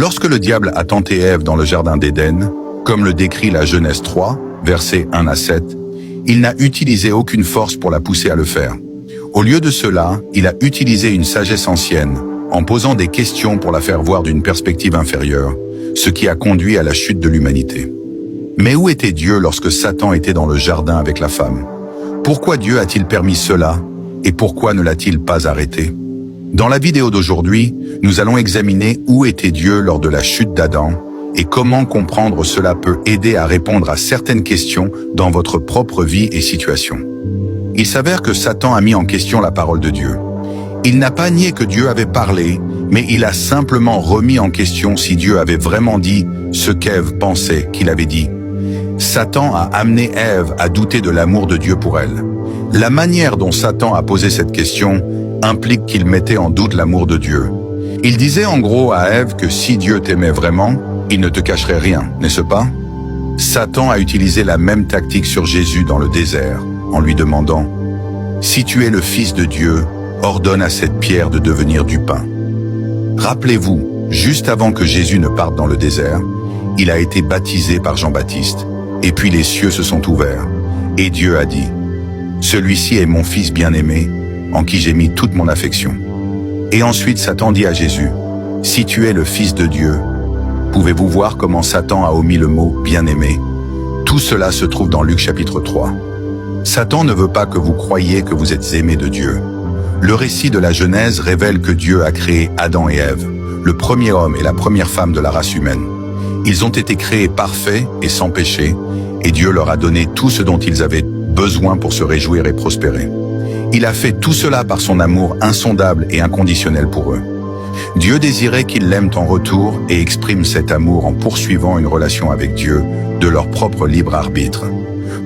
Lorsque le diable a tenté Ève dans le jardin d'Éden, comme le décrit la Genèse 3, versets 1 à 7, il n'a utilisé aucune force pour la pousser à le faire. Au lieu de cela, il a utilisé une sagesse ancienne, en posant des questions pour la faire voir d'une perspective inférieure, ce qui a conduit à la chute de l'humanité. Mais où était Dieu lorsque Satan était dans le jardin avec la femme? Pourquoi Dieu a-t-il permis cela et pourquoi ne l'a-t-il pas arrêté? Dans la vidéo d'aujourd'hui, nous allons examiner où était Dieu lors de la chute d'Adam et comment comprendre cela peut aider à répondre à certaines questions dans votre propre vie et situation. Il s'avère que Satan a mis en question la parole de Dieu. Il n'a pas nié que Dieu avait parlé, mais il a simplement remis en question si Dieu avait vraiment dit ce qu'Ève pensait qu'il avait dit. Satan a amené Ève à douter de l'amour de Dieu pour elle. La manière dont Satan a posé cette question implique qu'il mettait en doute l'amour de Dieu. Il disait en gros à Ève que si Dieu t'aimait vraiment, il ne te cacherait rien, n'est-ce pas? Satan a utilisé la même tactique sur Jésus dans le désert, en lui demandant « Si tu es le Fils de Dieu, ordonne à cette pierre de devenir du pain. » Rappelez-vous, juste avant que Jésus ne parte dans le désert, il a été baptisé par Jean-Baptiste, et puis les cieux se sont ouverts, et Dieu a dit « Celui-ci est mon Fils bien-aimé, en qui j'ai mis toute mon affection. » Et ensuite Satan dit à Jésus « Si tu es le Fils de Dieu, pouvez-vous voir comment Satan a omis le mot « bien-aimé » Tout cela se trouve dans Luc chapitre 3. Satan ne veut pas que vous croyiez que vous êtes aimés de Dieu. Le récit de la Genèse révèle que Dieu a créé Adam et Ève, le premier homme et la première femme de la race humaine. Ils ont été créés parfaits et sans péché, et Dieu leur a donné tout ce dont ils avaient besoin pour se réjouir et prospérer. Il a fait tout cela par son amour insondable et inconditionnel pour eux. Dieu désirait qu'ils l'aiment en retour et expriment cet amour en poursuivant une relation avec Dieu de leur propre libre arbitre.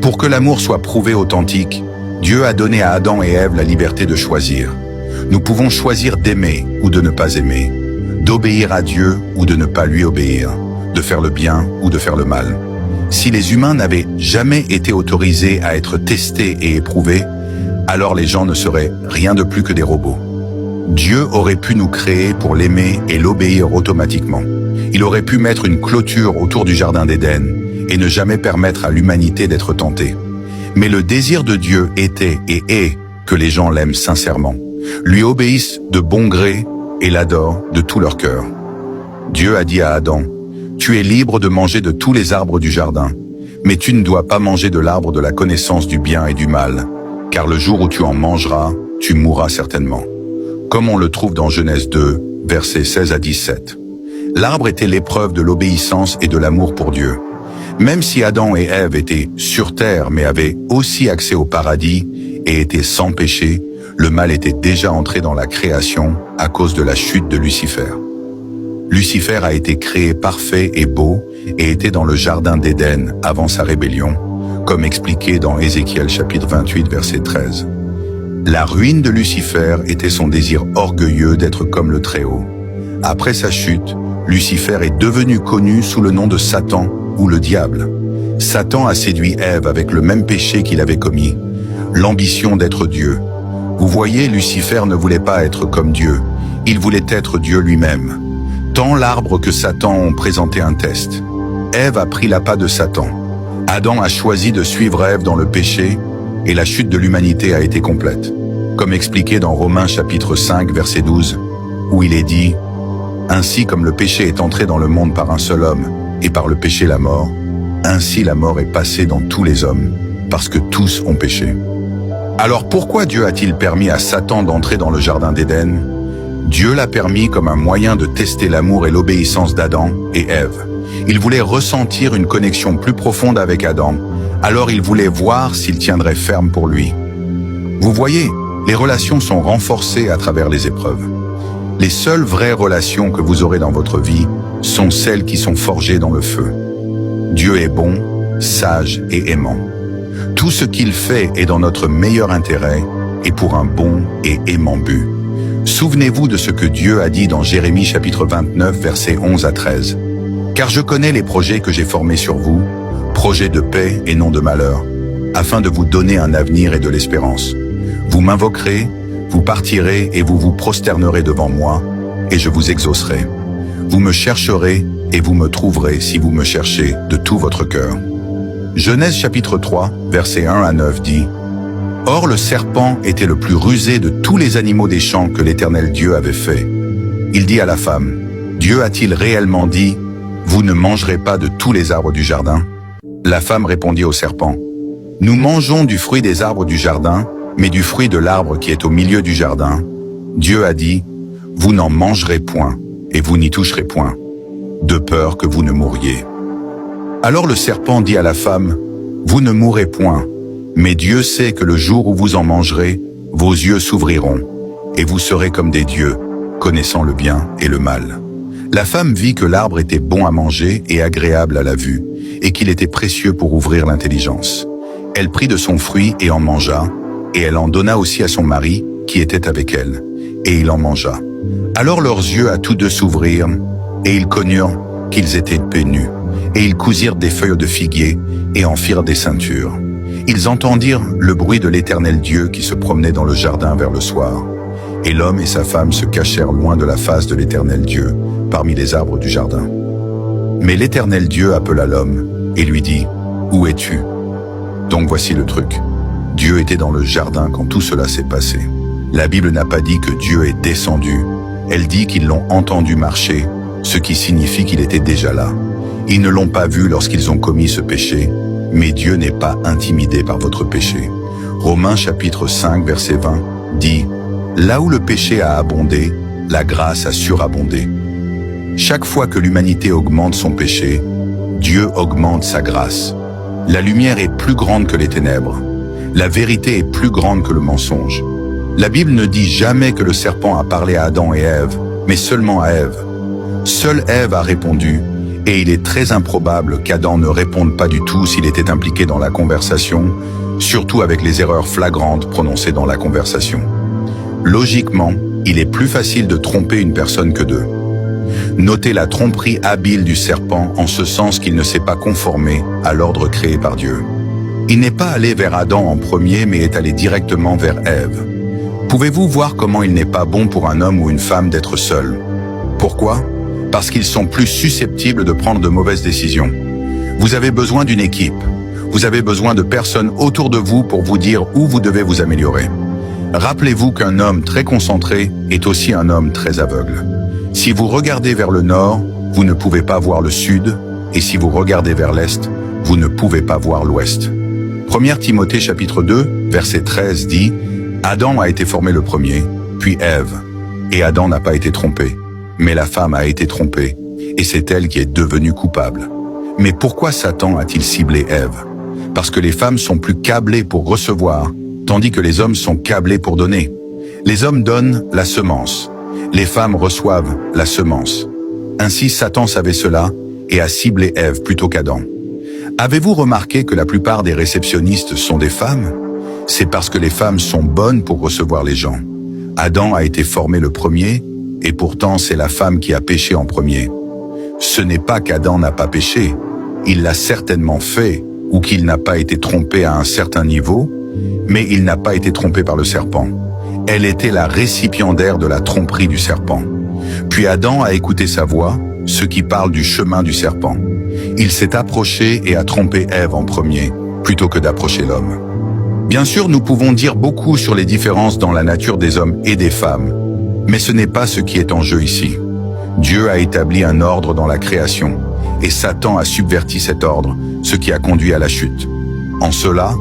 Pour que l'amour soit prouvé authentique, Dieu a donné à Adam et Ève la liberté de choisir. Nous pouvons choisir d'aimer ou de ne pas aimer, d'obéir à Dieu ou de ne pas lui obéir, de faire le bien ou de faire le mal. Si les humains n'avaient jamais été autorisés à être testés et éprouvés, alors les gens ne seraient rien de plus que des robots. Dieu aurait pu nous créer pour l'aimer et l'obéir automatiquement. Il aurait pu mettre une clôture autour du jardin d'Éden et ne jamais permettre à l'humanité d'être tentée. Mais le désir de Dieu était et est que les gens l'aiment sincèrement, lui obéissent de bon gré et l'adorent de tout leur cœur. Dieu a dit à Adam « Tu es libre de manger de tous les arbres du jardin, mais tu ne dois pas manger de l'arbre de la connaissance du bien et du mal, car le jour où tu en mangeras, tu mourras certainement. » Comme on le trouve dans Genèse 2, versets 16 à 17. L'arbre était l'épreuve de l'obéissance et de l'amour pour Dieu. Même si Adam et Ève étaient sur terre mais avaient aussi accès au paradis et étaient sans péché, le mal était déjà entré dans la création à cause de la chute de Lucifer. Lucifer a été créé parfait et beau et était dans le jardin d'Éden avant sa rébellion, comme expliqué dans Ézéchiel chapitre 28 verset 13. La ruine de Lucifer était son désir orgueilleux d'être comme le Très-Haut. Après sa chute, Lucifer est devenu connu sous le nom de Satan ou le diable. Satan a séduit Ève avec le même péché qu'il avait commis, l'ambition d'être Dieu. Vous voyez, Lucifer ne voulait pas être comme Dieu, il voulait être Dieu lui-même. Tant l'arbre que Satan ont présenté un test. Ève a pris l'appât de Satan. Adam a choisi de suivre Ève dans le péché et la chute de l'humanité a été complète. Comme expliqué dans Romains chapitre 5 verset 12, où il est dit « Ainsi comme le péché est entré dans le monde par un seul homme, et par le péché la mort, ainsi la mort est passée dans tous les hommes, parce que tous ont péché. » Alors pourquoi Dieu a-t-il permis à Satan d'entrer dans le jardin d'Éden? Dieu l'a permis comme un moyen de tester l'amour et l'obéissance d'Adam et Ève. Il voulait ressentir une connexion plus profonde avec Adam, alors il voulait voir s'il tiendrait ferme pour lui. Vous voyez, les relations sont renforcées à travers les épreuves. Les seules vraies relations que vous aurez dans votre vie sont celles qui sont forgées dans le feu. Dieu est bon, sage et aimant. Tout ce qu'il fait est dans notre meilleur intérêt et pour un bon et aimant but. Souvenez-vous de ce que Dieu a dit dans Jérémie chapitre 29, versets 11 à 13. « Car je connais les projets que j'ai formés sur vous, projets de paix et non de malheur, afin de vous donner un avenir et de l'espérance. Vous m'invoquerez, vous partirez et vous vous prosternerez devant moi, et je vous exaucerai. Vous me chercherez et vous me trouverez si vous me cherchez de tout votre cœur. Genèse chapitre 3, versets 1 à 9 dit « Or le serpent était le plus rusé de tous les animaux des champs que l'Éternel Dieu avait fait. Il dit à la femme, « Dieu a-t-il réellement dit, vous ne mangerez pas de tous les arbres du jardin ?» La femme répondit au serpent, « Nous mangeons du fruit des arbres du jardin, mais du fruit de l'arbre qui est au milieu du jardin. Dieu a dit, « Vous n'en mangerez point, et vous n'y toucherez point, de peur que vous ne mouriez. » Alors le serpent dit à la femme, « Vous ne mourrez point, mais Dieu sait que le jour où vous en mangerez, vos yeux s'ouvriront, et vous serez comme des dieux, connaissant le bien et le mal. » La femme vit que l'arbre était bon à manger et agréable à la vue, et qu'il était précieux pour ouvrir l'intelligence. Elle prit de son fruit et en mangea, et elle en donna aussi à son mari, qui était avec elle, et il en mangea. Alors leurs yeux à tous deux s'ouvrirent, et ils connurent qu'ils étaient nus, et ils cousirent des feuilles de figuier, et en firent des ceintures. Ils entendirent le bruit de l'Éternel Dieu qui se promenait dans le jardin vers le soir. Et l'homme et sa femme se cachèrent loin de la face de l'Éternel Dieu, parmi les arbres du jardin. Mais l'Éternel Dieu appela l'homme, et lui dit, « Où es-tu » Donc voici le truc. Dieu était dans le jardin quand tout cela s'est passé. La Bible n'a pas dit que Dieu est descendu, elle dit qu'ils l'ont entendu marcher, ce qui signifie qu'il était déjà là. Ils ne l'ont pas vu lorsqu'ils ont commis ce péché, mais Dieu n'est pas intimidé par votre péché. Romains chapitre 5 verset 20 dit « Là où le péché a abondé, la grâce a surabondé. » Chaque fois que l'humanité augmente son péché, Dieu augmente sa grâce. La lumière est plus grande que les ténèbres. La vérité est plus grande que le mensonge. La Bible ne dit jamais que le serpent a parlé à Adam et Ève, mais seulement à Ève. Seule Ève a répondu, et il est très improbable qu'Adam ne réponde pas du tout s'il était impliqué dans la conversation, surtout avec les erreurs flagrantes prononcées dans la conversation. Logiquement, il est plus facile de tromper une personne que deux. Notez la tromperie habile du serpent en ce sens qu'il ne s'est pas conformé à l'ordre créé par Dieu. Il n'est pas allé vers Adam en premier, mais est allé directement vers Ève. Pouvez-vous voir comment il n'est pas bon pour un homme ou une femme d'être seul? Pourquoi? Parce qu'ils sont plus susceptibles de prendre de mauvaises décisions. Vous avez besoin d'une équipe. Vous avez besoin de personnes autour de vous pour vous dire où vous devez vous améliorer. Rappelez-vous qu'un homme très concentré est aussi un homme très aveugle. Si vous regardez vers le nord, vous ne pouvez pas voir le sud, et si vous regardez vers l'est, vous ne pouvez pas voir l'ouest. 1 Timothée chapitre 2, verset 13 dit « Adam a été formé le premier, puis Ève, et Adam n'a pas été trompé, mais la femme a été trompée, et c'est elle qui est devenue coupable. Mais pourquoi Satan a-t-il ciblé Ève? Parce que les femmes sont plus câblées pour recevoir, tandis que les hommes sont câblés pour donner. Les hommes donnent la semence, les femmes reçoivent la semence. Ainsi Satan savait cela et a ciblé Ève plutôt qu'Adam. Avez-vous remarqué que la plupart des réceptionnistes sont des femmes? C'est parce que les femmes sont bonnes pour recevoir les gens. Adam a été formé le premier, et pourtant c'est la femme qui a péché en premier. Ce n'est pas qu'Adam n'a pas péché, il l'a certainement fait, ou qu'il n'a pas été trompé à un certain niveau, mais il n'a pas été trompé par le serpent. Elle était la récipiendaire de la tromperie du serpent. Puis Adam a écouté sa voix, ce qui parle du chemin du serpent. Il s'est approché et a trompé Ève en premier, plutôt que d'approcher l'homme. Bien sûr, nous pouvons dire beaucoup sur les différences dans la nature des hommes et des femmes, mais ce n'est pas ce qui est en jeu ici. Dieu a établi un ordre dans la création, et Satan a subverti cet ordre, ce qui a conduit à la chute. En cela,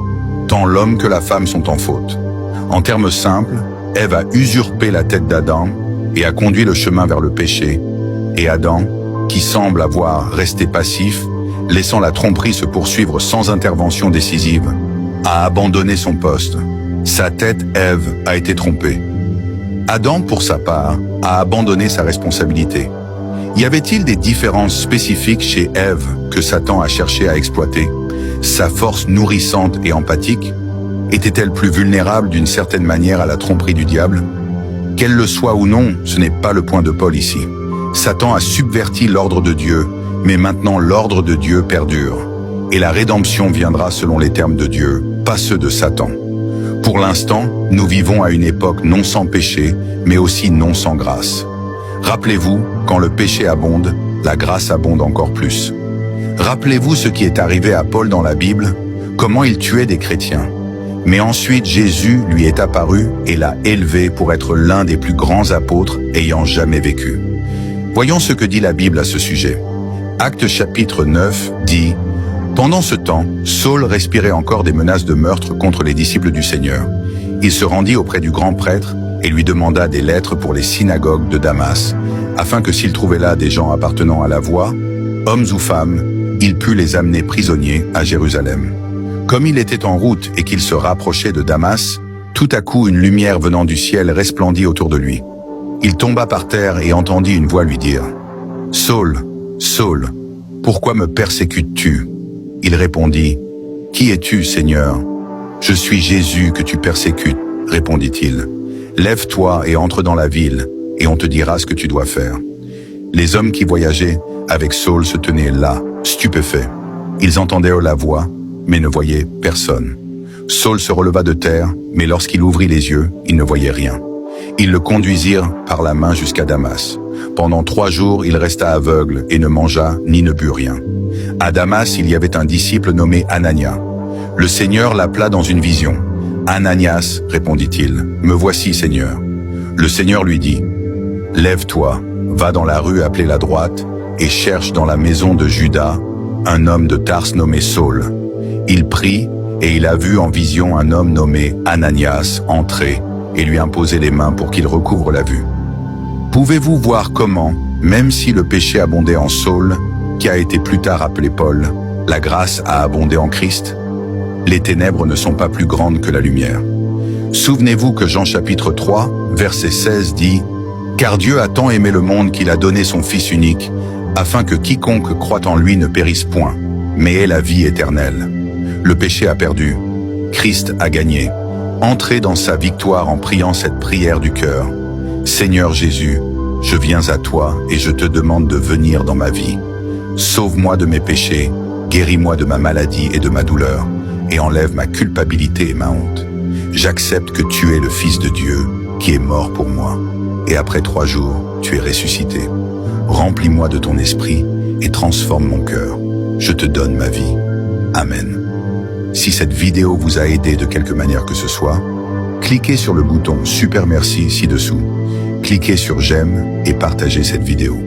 tant l'homme que la femme sont en faute. En termes simples, Ève a usurpé la tête d'Adam et a conduit le chemin vers le péché, et Adam, qui semble avoir resté passif, laissant la tromperie se poursuivre sans intervention décisive, a abandonné son poste. Sa tête, Ève, a été trompée. Adam, pour sa part, a abandonné sa responsabilité. Y avait-il des différences spécifiques chez Ève que Satan a cherché à exploiter? Sa force nourrissante et empathique? Était-elle plus vulnérable d'une certaine manière à la tromperie du diable? Qu'elle le soit ou non, ce n'est pas le point de Paul ici. Satan a subverti l'ordre de Dieu, mais maintenant l'ordre de Dieu perdure. Et la rédemption viendra selon les termes de Dieu, pas ceux de Satan. Pour l'instant, nous vivons à une époque non sans péché, mais aussi non sans grâce. Rappelez-vous, quand le péché abonde, la grâce abonde encore plus. Rappelez-vous ce qui est arrivé à Paul dans la Bible, comment il tuait des chrétiens. Mais ensuite, Jésus lui est apparu et l'a élevé pour être l'un des plus grands apôtres ayant jamais vécu. Voyons ce que dit la Bible à ce sujet. Actes chapitre 9 dit « Pendant ce temps, Saul respirait encore des menaces de meurtre contre les disciples du Seigneur. Il se rendit auprès du grand prêtre et lui demanda des lettres pour les synagogues de Damas, afin que s'il trouvait là des gens appartenant à la voie, hommes ou femmes, il put les amener prisonniers à Jérusalem. Comme il était en route et qu'il se rapprochait de Damas, tout à coup une lumière venant du ciel resplendit autour de lui. Il tomba par terre et entendit une voix lui dire « Saul, Saul, pourquoi me persécutes-tu » Il répondit « Qui es-tu, Seigneur ?»« Je suis Jésus que tu persécutes, » répondit-il. « Lève-toi et entre dans la ville, et on te dira ce que tu dois faire. » Les hommes qui voyageaient avec Saul se tenaient là, stupéfaits. Ils entendaient la voix, mais ne voyaient personne. Saul se releva de terre, mais lorsqu'il ouvrit les yeux, il ne voyait rien. Ils le conduisirent par la main jusqu'à Damas. Pendant 3 jours, il resta aveugle et ne mangea ni ne but rien. À Damas, il y avait un disciple nommé Anania. Le Seigneur l'appela dans une vision. « Ananias, répondit-il, me voici, Seigneur. » Le Seigneur lui dit, « Lève-toi, va dans la rue appelée la droite et cherche dans la maison de Judas un homme de Tarse nommé Saul. » Il prit et il a vu en vision un homme nommé Ananias entrer et lui imposer les mains pour qu'il recouvre la vue. Pouvez-vous voir comment, même si le péché abondait en Saul, qui a été plus tard appelé Paul, la grâce a abondé en Christ? Les ténèbres ne sont pas plus grandes que la lumière. Souvenez-vous que Jean chapitre 3, verset 16 dit « Car Dieu a tant aimé le monde qu'il a donné son Fils unique, afin que quiconque croit en lui ne périsse point, mais ait la vie éternelle. » Le péché a perdu, Christ a gagné. Entrez dans sa victoire en priant cette prière du cœur. Seigneur Jésus, je viens à toi et je te demande de venir dans ma vie. Sauve-moi de mes péchés, guéris-moi de ma maladie et de ma douleur, et enlève ma culpabilité et ma honte. J'accepte que tu es le Fils de Dieu, qui est mort pour moi, et après 3 jours, tu es ressuscité. Remplis-moi de ton esprit et transforme mon cœur. Je te donne ma vie. Amen. Si cette vidéo vous a aidé de quelque manière que ce soit, cliquez sur le bouton Super Merci ci-dessous, cliquez sur J'aime et partagez cette vidéo.